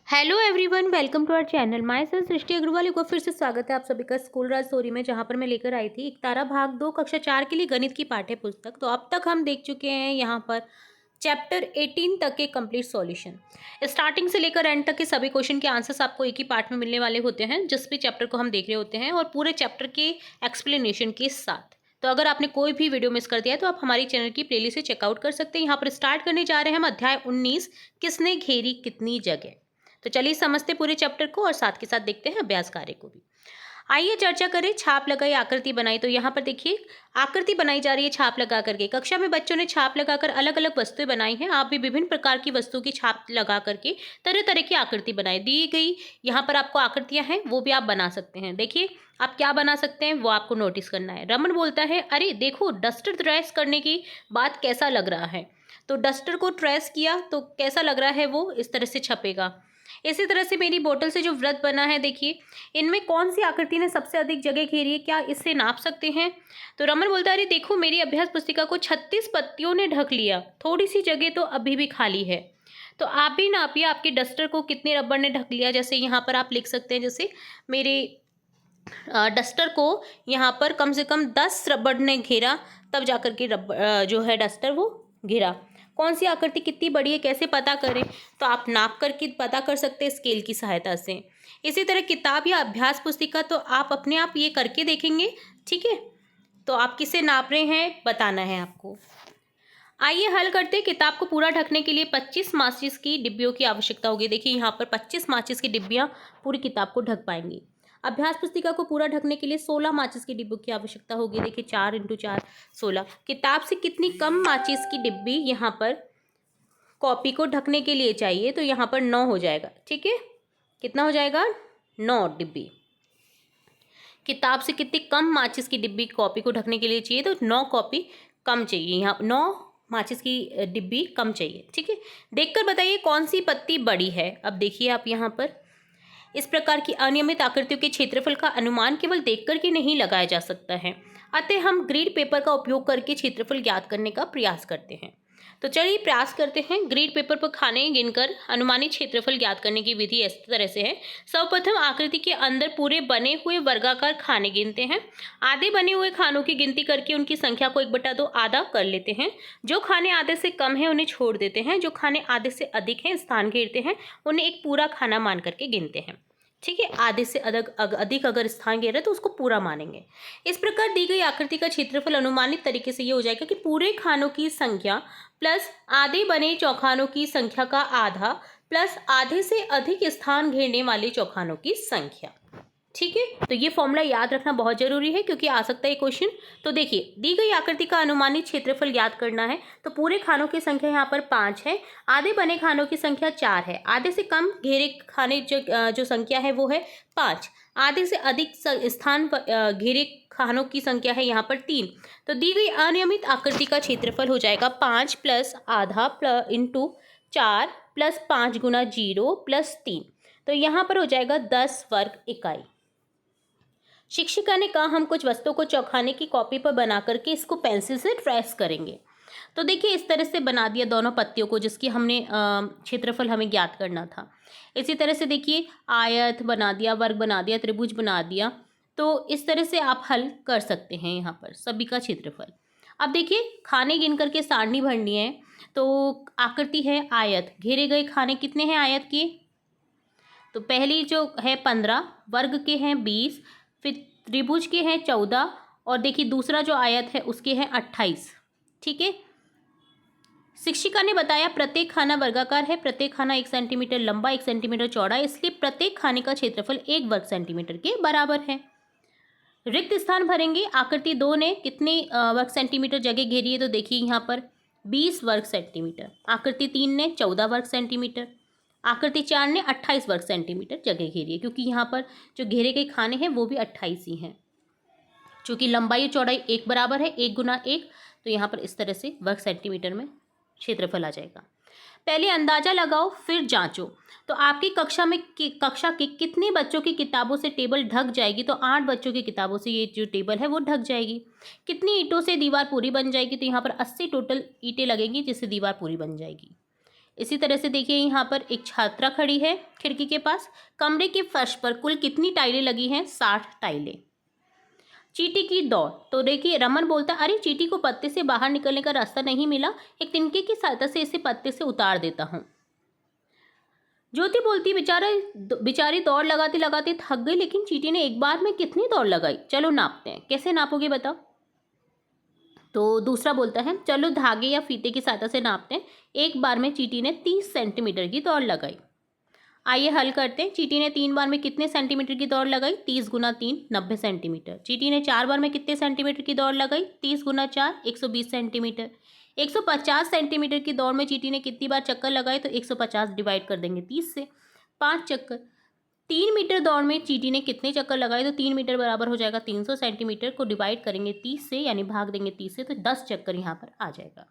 Hello everyone, welcome to our channel. Myself Srishti Agarwal को फिर से स्वागत है आप सभी का स्कूल राज स्टोरी में, जहां पर मैं लेकर आई थी एकतारा भाग 2 कक्षा 4 के लिए गणित की पाठ्य पुस्तक। तो अब तक हम देख चुके हैं यहां पर चैप्टर 18 तक के कंप्लीट सॉल्यूशन। स्टार्टिंग से लेकर एंड तक के सभी क्वेश्चन के आंसर्स आपको एक ही पार्ट में मिलने वाले होते हैं, जिस भी चैप्टर को हम देख रहे होते हैं, और पूरे चैप्टर के एक्सप्लेनेशन के साथ। तो अगर आपने कोई भी वीडियो मिस कर दिया है तो आप हमारी चैनल की प्लेलिस्ट से चेकआउट कर सकते हैं। यहाँ पर स्टार्ट करने जा रहे हैं हम अध्याय 19, किसने घेरी कितनी जगह। तो चलिए समझते पूरे चैप्टर को और साथ के साथ देखते हैं अभ्यास कार्य को भी। आइए चर्चा करें। छाप लगाई, आकृति बनाई। तो यहाँ पर देखिए आकृति बनाई जा रही है छाप लगा करके। कक्षा में बच्चों ने छाप लगाकर अलग अलग वस्तुएं बनाई हैं। आप भी विभिन्न प्रकार की वस्तुओं की छाप लगा करके तरह तरह की आकृति बनाए। दी गई यहाँ पर आपको आकृतियां हैं, वो भी आप बना सकते हैं। देखिए आप क्या बना सकते हैं वो आपको नोटिस करना है। रमन बोलता है, अरे देखो डस्टर ट्रेस करने की बात कैसा लग रहा है। तो डस्टर को ट्रेस किया तो कैसा लग रहा है, वो इस तरह से छपेगा। इसी तरह से मेरी बोतल से जो व्रत बना है, देखिए इनमें कौन सी आकृति ने सबसे अधिक जगह घेरी है, क्या इससे नाप सकते हैं। तो रमन बोलता है, अरे देखो मेरी अभ्यास पुस्तिका को 36 पत्तियों ने ढक लिया, थोड़ी सी जगह तो अभी भी खाली है। तो आप भी नापिए आपके डस्टर को कितने रबड़ ने ढक लिया। जैसे यहाँ पर आप लिख सकते हैं, जैसे मेरे डस्टर को यहाँ पर कम से कम 10 रबड़ ने घेरा, तब जाकर के जो है डस्टर वो घेरा। कौन सी आकृति कितनी बड़ी है कैसे पता करें, तो आप नाप करके पता कर सकते हैं स्केल की सहायता से। इसी तरह किताब या अभ्यास पुस्तिका, तो आप अपने आप ये करके देखेंगे, ठीक है। तो आप किसे नाप रहे हैं बताना है आपको। आइए हल करते हैं। किताब को पूरा ढकने के लिए 25 माचिस की डिब्बियों की आवश्यकता होगी। देखिए यहाँ पर 25 माचिस की डिब्बियाँ पूरी किताब को ढक पाएंगी। अभ्यास पुस्तिका को पूरा ढकने के लिए 16 माचिस की डिब्बों की आवश्यकता होगी। देखिए 4 × 4 16। किताब से कितनी कम माचिस की डिब्बी यहाँ पर कॉपी को ढकने के लिए चाहिए, तो यहाँ पर 9 हो जाएगा, ठीक है। कितना हो जाएगा, 9 डिब्बी। किताब से कितनी कम माचिस की डिब्बी कॉपी को ढकने के लिए चाहिए, तो 9 कॉपी कम चाहिए, यहाँ 9 माचिस की डिब्बी कम चाहिए, ठीक है। देखकर बताइए कौन सी पत्ती बड़ी है। अब देखिए आप यहाँ पर इस प्रकार की अनियमित आकृतियों के क्षेत्रफल का अनुमान केवल देखकर के नहीं लगाया जा सकता है, अतः हम ग्रीड पेपर का उपयोग करके क्षेत्रफल ज्ञात करने का प्रयास करते हैं। तो चलिए प्रयास करते हैं। ग्रीड पेपर पर खाने गिनकर अनुमानित क्षेत्रफल ज्ञात करने की विधि इस तरह से है। सर्वप्रथम आकृति के अंदर पूरे बने हुए वर्गाकार खाने गिनते हैं। आधे बने हुए खानों की गिनती करके उनकी संख्या को 1/2 आधा कर लेते हैं। जो खाने आधे से कम है उन्हें छोड़ देते हैं। जो खाने आधे से अधिक हैं स्थान घेरते हैं, उन्हें एक पूरा खाना मान करके गिनते हैं, ठीक है। आधे से अधिक अगर स्थान घेर है तो उसको पूरा मानेंगे। इस प्रकार दी गई आकृति का क्षेत्रफल अनुमानित तरीके से ये हो जाएगा कि पूरे खानों की संख्या प्लस आधे बने चौखानों की संख्या का आधा प्लस आधे से अधिक स्थान घेरने वाले चौखानों की संख्या, ठीक है। तो ये फॉर्मूला याद रखना बहुत जरूरी है क्योंकि आ सकता है क्वेश्चन। तो देखिए दी गई आकृति का अनुमानित क्षेत्रफल ज्ञात करना है। तो पूरे खानों की संख्या यहाँ पर 5 है, आधे बने खानों की संख्या 4 है, आधे से कम घेरे खाने जो संख्या है वो है 5, आधे से अधिक स्थान घेरे खानों की संख्या है यहाँ पर 3। तो दी गई अनियमित आकृति का क्षेत्रफल हो जाएगा 5 + आधा × 4 + 5 × 0 + 3। तो यहाँ पर हो जाएगा 10 वर्ग इकाई। शिक्षिका ने कहा हम कुछ वस्तुओं को चौखाने की कॉपी पर बना करके इसको पेंसिल से ट्रेस करेंगे। तो देखिए इस तरह से बना दिया दोनों पत्तियों को, जिसकी हमने क्षेत्रफल हमें ज्ञात करना था। इसी तरह से देखिए आयत बना दिया, वर्ग बना दिया, त्रिभुज बना दिया। तो इस तरह से आप हल कर सकते हैं यहाँ पर सभी का क्षेत्रफल। अब देखिए खाने गिन करके सारणी भरनी है। तो आकृति है आयत, घेरे गए खाने कितने हैं आयत के, तो पहली जो है 15, वर्ग के हैं 20, फिर त्रिभुज के हैं 14, और देखिए दूसरा जो आयत है उसके हैं 28, ठीक है। शिक्षिका ने बताया प्रत्येक खाना वर्गाकार है, प्रत्येक खाना 1 सेंटीमीटर लंबा 1 सेंटीमीटर चौड़ा, इसलिए प्रत्येक खाने का क्षेत्रफल 1 वर्ग सेंटीमीटर के बराबर है। रिक्त स्थान भरेंगे। आकृति 2 ने कितने वर्ग सेंटीमीटर जगह घेरी है, तो देखिए यहाँ पर 20 वर्ग सेंटीमीटर। आकृति 3 ने 14 वर्ग सेंटीमीटर। आकृति 4 ने 28 वर्ग सेंटीमीटर जगह घेरी है, क्योंकि यहाँ पर जो घेरे गए खाने हैं वो भी 28 ही हैं। चूँकि लंबाई और चौड़ाई एक बराबर है, 1 × 1, तो यहाँ पर इस तरह से वर्ग सेंटीमीटर में क्षेत्रफल आ जाएगा। पहले अंदाजा लगाओ फिर जांचो। तो आपकी कक्षा के कितने बच्चों की किताबों से टेबल ढक जाएगी, तो 8 बच्चों की किताबों से ये जो टेबल है वो ढक जाएगी। कितनी ईंटों से दीवार पूरी बन जाएगी, तो यहाँ पर 80 टोटल ईंटें लगेंगी जिससे दीवार पूरी बन जाएगी। इसी तरह से देखिए यहाँ पर एक छात्रा खड़ी है खिड़की के पास। कमरे के फर्श पर कुल कितनी टाइलें लगी हैं? 60 टाइलें। चींटी की दौड़। तो देखिए रमन बोलता है, अरे चींटी को पत्ते से बाहर निकलने का रास्ता नहीं मिला, एक तिनके की सहायता से इसे पत्ते से उतार देता हूँ। ज्योति बोलती, बेचारी दौड़ लगाते लगाते थक गई, लेकिन चींटी ने एक बार में कितनी दौड़ लगाई? चलो नापते हैं। कैसे नापोगे बताओ? तो दूसरा बोलता है, चलो धागे या फीते की सहायता से नापते हैं। एक बार में चींटी ने 30 सेंटीमीटर की दौड़ लगाई। आइए हल करते हैं। चींटी ने 3 बार में कितने सेंटीमीटर की दौड़ लगाई? 30 गुना 3 90 सेंटीमीटर। चींटी ने 4 बार में कितने सेंटीमीटर की दौड़ लगाई? 30 गुना 4 120 सेंटीमीटर। 150 सेंटीमीटर की दौड़ में चींटी ने कितनी बार चक्कर लगाए? तो 150 डिवाइड कर देंगे 30 से, 5 चक्कर। 3 मीटर दौड़ में चींटी ने कितने चक्कर लगाए? तो 3 मीटर बराबर हो जाएगा 300 सेंटीमीटर को डिवाइड करेंगे 30 से, यानी भाग देंगे 30 से, तो 10 चक्कर यहाँ पर आ जाएगा।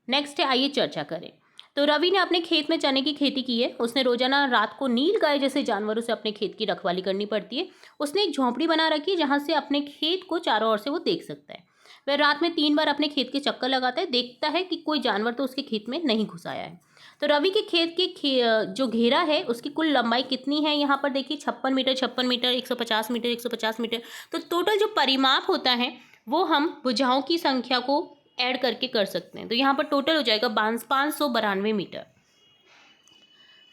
नेक्स्ट है, आइए चर्चा करें। तो रवि ने अपने खेत में चने की खेती की है। उसने रोजाना रात को नील गाय जैसे जानवरों से अपने खेत की रखवाली करनी पड़ती है। उसने एक झोंपड़ी बना रखी है जहाँ से अपने खेत को चारों ओर से वो देख सकता है। वह रात में 3 बार अपने खेत के चक्कर लगाता है, देखता है कि कोई जानवर तो उसके खेत में नहीं घुस आया है। तो रवि के खेत की जो घेरा है उसकी कुल लंबाई कितनी है? यहाँ पर देखिए 56 मीटर, 56 मीटर, 150 मीटर, 150 मीटर। तो टोटल जो परिमाप होता है वो हम भुजाओं की संख्या को ऐड करके कर सकते हैं। तो यहाँ पर टोटल हो जाएगा 592 मीटर।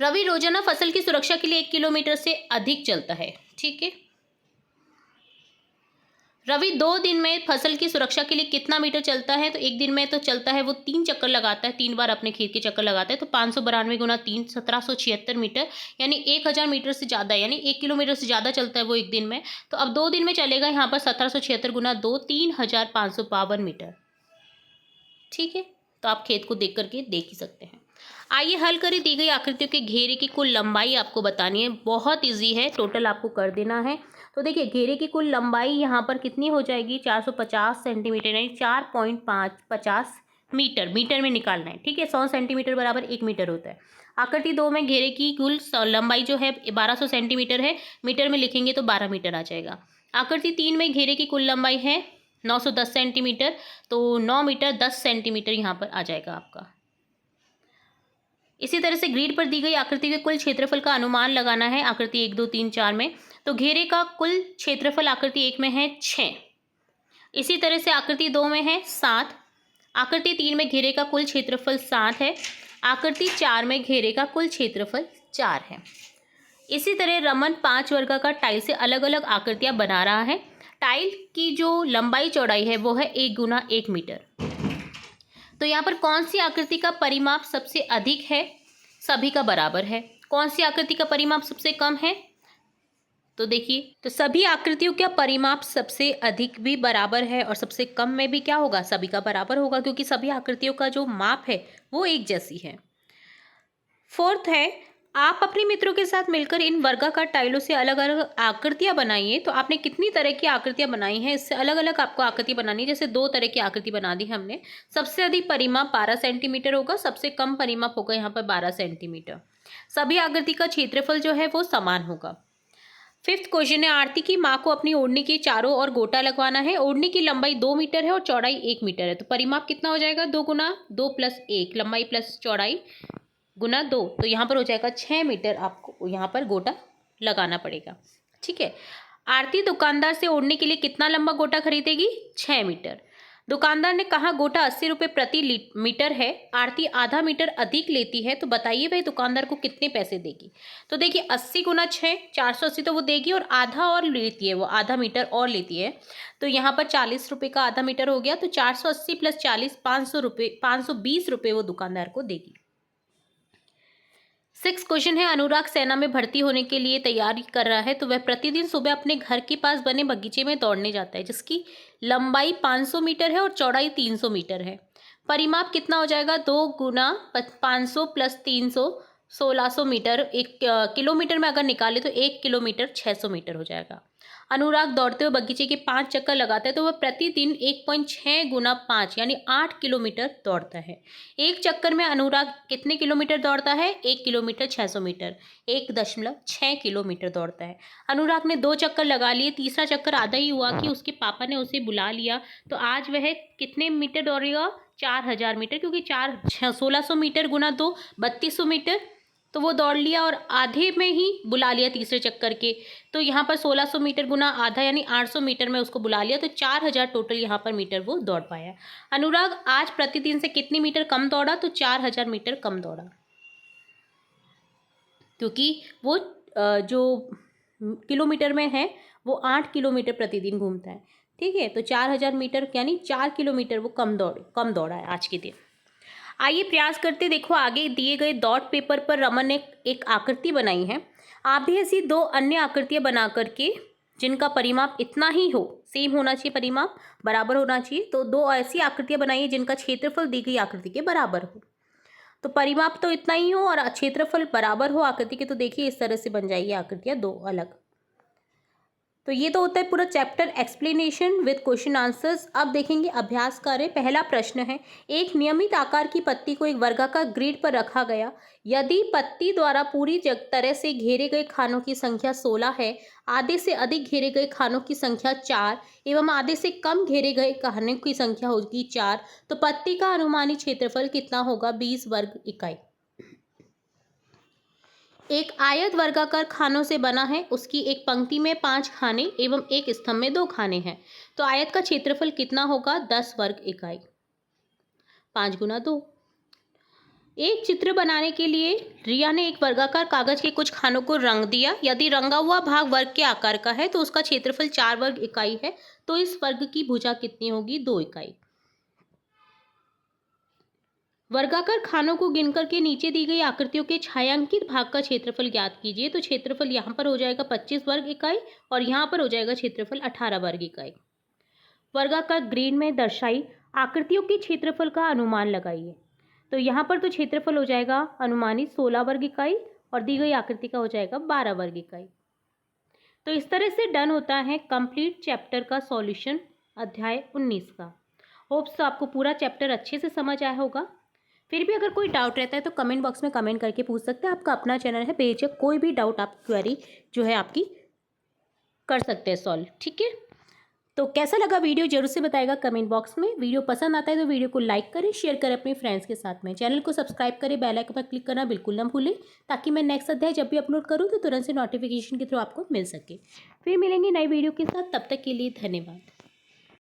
रवि रोजाना फसल की सुरक्षा के लिए 1 किलोमीटर से अधिक चलता है। ठीक है, रवि 2 दिन में फसल की सुरक्षा के लिए कितना मीटर चलता है? तो एक दिन में तो चलता है वो 3 चक्कर लगाता है, 3 बार अपने खेत के चक्कर लगाता है। तो 592 गुना 3 1776 मीटर, यानी 1000 मीटर से ज़्यादा, यानी 1 किलोमीटर से ज़्यादा चलता है वो एक दिन में। तो अब 2 दिन में चलेगा यहाँ पर 1776 गुना 2 3552 मीटर। ठीक है, तो आप खेत को देख करके देख ही सकते हैं। आइए हल करें। दी गई आकृतियों के घेरे की कुल लंबाई आपको बतानी है। बहुत इजी है, टोटल आपको कर देना है। तो देखिए घेरे की कुल लंबाई यहाँ पर कितनी हो जाएगी? 450 सेंटीमीटर, यानी 4.550 मीटर। मीटर में निकालना है। ठीक है, 100 सेंटीमीटर बराबर 1 मीटर होता है। आकृति 2 में घेरे की कुल लंबाई जो है 1200 सेंटीमीटर है, मीटर में लिखेंगे तो 12 मीटर आ जाएगा। आकृति 3 में घेरे की कुल लंबाई है 910 सेंटीमीटर, तो 9 मीटर 10 सेंटीमीटर यहाँ पर आ जाएगा आपका। इसी तरह से ग्रिड पर दी गई आकृति के कुल क्षेत्रफल का अनुमान लगाना है। आकृति 1 2 3 4 में तो घेरे का कुल क्षेत्रफल आकृति 1 में है 6, इसी तरह से आकृति 2 में है 7, आकृति 3 में घेरे का कुल क्षेत्रफल 7 है, आकृति 4 में घेरे का कुल क्षेत्रफल 4 है। इसी तरह रमन 5 वर्गाकार टाइल से अलग अलग आकृतियां बना रहा है। टाइल की जो लंबाई चौड़ाई है वो है 1 गुना 1 मीटर। तो यहाँ पर कौन सी आकृति का परिमाप सबसे अधिक है? सभी का बराबर है। कौन सी आकृति का परिमाप सबसे कम है? तो देखिए, तो सभी आकृतियों का परिमाप सबसे अधिक भी बराबर है और सबसे कम में भी क्या होगा? सभी का बराबर होगा, क्योंकि सभी आकृतियों का जो माप है वो एक जैसी है। फोर्थ है, आप अपने मित्रों के साथ मिलकर इन वर्गाकार टाइलों से अलग अलग आकृतियां बनाइए। तो आपने कितनी तरह की आकृतियां बनाई हैं? इससे अलग अलग आपको आकृति बनानी है। जैसे 2 तरह की आकृति बना दी हमने। सबसे अधिक परिमाप 12 सेंटीमीटर होगा, सबसे कम परिमाप होगा यहाँ पर 12 सेंटीमीटर। सभी आकृति का क्षेत्रफल जो है वो समान होगा। फिफ्थ क्वेश्चन है, आरती की माँ को अपनी ओढ़नी के चारों ओर गोटा लगवाना है। ओढ़नी की लंबाई 2 मीटर है और चौड़ाई 1 मीटर है। तो परिमाप कितना हो जाएगा? 2 गुना 2 प्लस 1, लंबाई प्लस चौड़ाई गुना 2, तो यहाँ पर हो जाएगा 6 मीटर आपको यहाँ पर गोटा लगाना पड़ेगा। ठीक है, आरती दुकानदार से ओढ़ने के लिए कितना लंबा गोटा खरीदेगी? 6 मीटर। दुकानदार ने कहा गोटा 80 रुपये प्रति मीटर है। आरती आधा मीटर अधिक लेती है, तो बताइए वह दुकानदार को कितने पैसे देगी? तो देखिए 80 गुना 6 480 तो वो देगी, और आधा और लेती है, वो आधा मीटर और लेती है। तो यहाँ पर 40 रुपये का आधा मीटर हो गया, तो 480 प्लस 40 500 रुपये, 520 रुपये वो दुकानदार को देगी। 6 क्वेश्चन है, अनुराग सेना में भर्ती होने के लिए तैयारी कर रहा है। तो वह प्रतिदिन सुबह अपने घर के पास बने बगीचे में दौड़ने जाता है, जिसकी लंबाई 500 मीटर है और चौड़ाई 300 मीटर है। परिमाप कितना हो जाएगा? 2 गुना 500 प्लस 300 1600 मीटर। 1 किलोमीटर में अगर निकाले तो 1 किलोमीटर 600 मीटर हो जाएगा। अनुराग दौड़ते हुए बगीचे के 5 चक्कर लगाता है तो वह प्रतिदिन 1.6 गुना 5 यानी 8 किलोमीटर दौड़ता है। एक चक्कर में अनुराग कितने किलोमीटर दौड़ता है? 1 किलोमीटर 600 मीटर, 1.6 किलोमीटर दौड़ता है। अनुराग ने 2 चक्कर लगा लिए, तीसरा चक्कर आधा ही हुआ कि उसके पापा ने उसे बुला लिया। तो आज वह कितने मीटर दौड़ेगा? 4000 मीटर, क्योंकि 1600 मीटर गुना 2 3200 मीटर, तो वो दौड़ लिया और आधे में ही बुला लिया तीसरे चक्कर के। तो यहाँ पर 1600 मीटर गुना आधा यानी 800 मीटर में उसको बुला लिया, तो 4000 टोटल यहाँ पर मीटर वो दौड़ पाया। अनुराग आज प्रतिदिन से कितनी मीटर कम दौड़ा? तो 4000 मीटर कम दौड़ा, क्योंकि वो जो किलोमीटर में है वो 8 किलोमीटर प्रतिदिन घूमता है। ठीक है, तो 4000 मीटर यानी 4 किलोमीटर वो कम दौड़ा है आज के दिन। आइए प्रयास करते, देखो आगे दिए गए डॉट पेपर पर रमन ने एक आकृति बनाई है। आप भी ऐसी 2 अन्य आकृतियां बना करके जिनका परिमाप इतना ही हो, सेम होना चाहिए, परिमाप बराबर होना चाहिए, तो 2 ऐसी आकृतियां बनाइए जिनका क्षेत्रफल दी गई आकृति के बराबर हो। तो परिमाप तो इतना ही हो और क्षेत्रफल बराबर हो आकृति के, तो देखिए इस तरह से बन जाएगी आकृतियां 2 अलग। तो ये तो होता है पूरा chapter explanation with question answers. अब देखेंगे अभ्यास कार्य। पहला प्रश्न है, एक नियमित आकार की पत्ती को एक वर्गाकार ग्रिड पर रखा गया। यदि पत्ती द्वारा पूरी तरह से घेरे गए खानों की संख्या 16 है, आधे से अधिक घेरे गए खानों की संख्या 4 एवं आधे से कम घेरे गए खानों की संख्या होगी 4, तो पत्ती का अनुमानित क्षेत्रफल कितना होगा? 20 वर्ग इकाई। एक आयत वर्गाकार खानों से बना है, उसकी एक पंक्ति में 5 खाने एवं एक स्तंभ में 2 खाने हैं, तो आयत का क्षेत्रफल कितना होगा? 10 वर्ग इकाई। 5 गुना 2। एक चित्र बनाने के लिए रिया ने एक वर्गाकार कागज के कुछ खानों को रंग दिया। यदि रंगा हुआ भाग वर्ग के आकार का है तो उसका क्षेत्रफल 4 वर्ग इकाई है, तो इस वर्ग की भुजा कितनी होगी? 2 इकाई। वर्गाकार खानों को गिनकर के नीचे दी गई आकृतियों के छायांकित भाग का क्षेत्रफल ज्ञात कीजिए। तो क्षेत्रफल यहाँ पर हो जाएगा 25 वर्ग इकाई और यहाँ पर हो जाएगा क्षेत्रफल 18 वर्ग इकाई। वर्गाकार ग्रीन में दर्शाई आकृतियों के क्षेत्रफल का अनुमान लगाइए। तो यहाँ पर तो क्षेत्रफल हो जाएगा अनुमानित 16 वर्ग इकाई और दी गई आकृति का हो जाएगा 12 वर्ग इकाई। तो इस तरह से डन होता है कंप्लीट चैप्टर का सॉल्यूशन अध्याय 19 का। होप्स आपको पूरा चैप्टर अच्छे से समझ आया होगा। फिर भी अगर कोई डाउट रहता है तो कमेंट बॉक्स में कमेंट करके पूछ सकते हैं। आपका अपना चैनल है, बेझिझक कोई भी डाउट आप क्वेरी जो है आपकी कर सकते हैं सॉल्व। ठीक है, तो कैसा लगा वीडियो जरूर से बताएगा कमेंट बॉक्स में। वीडियो पसंद आता है तो वीडियो को लाइक करें, शेयर करें अपने फ्रेंड्स के साथ में। चैनल को सब्सक्राइब करें, बेल आइकन पर क्लिक करना बिल्कुल ना भूलें, ताकि मैं नेक्स्ट अध्याय जब भी अपलोड करूँ तो तुरंत से नोटिफिकेशन के थ्रू आपको मिल सके। फिर मिलेंगे नई वीडियो के साथ, तब तक के लिए धन्यवाद।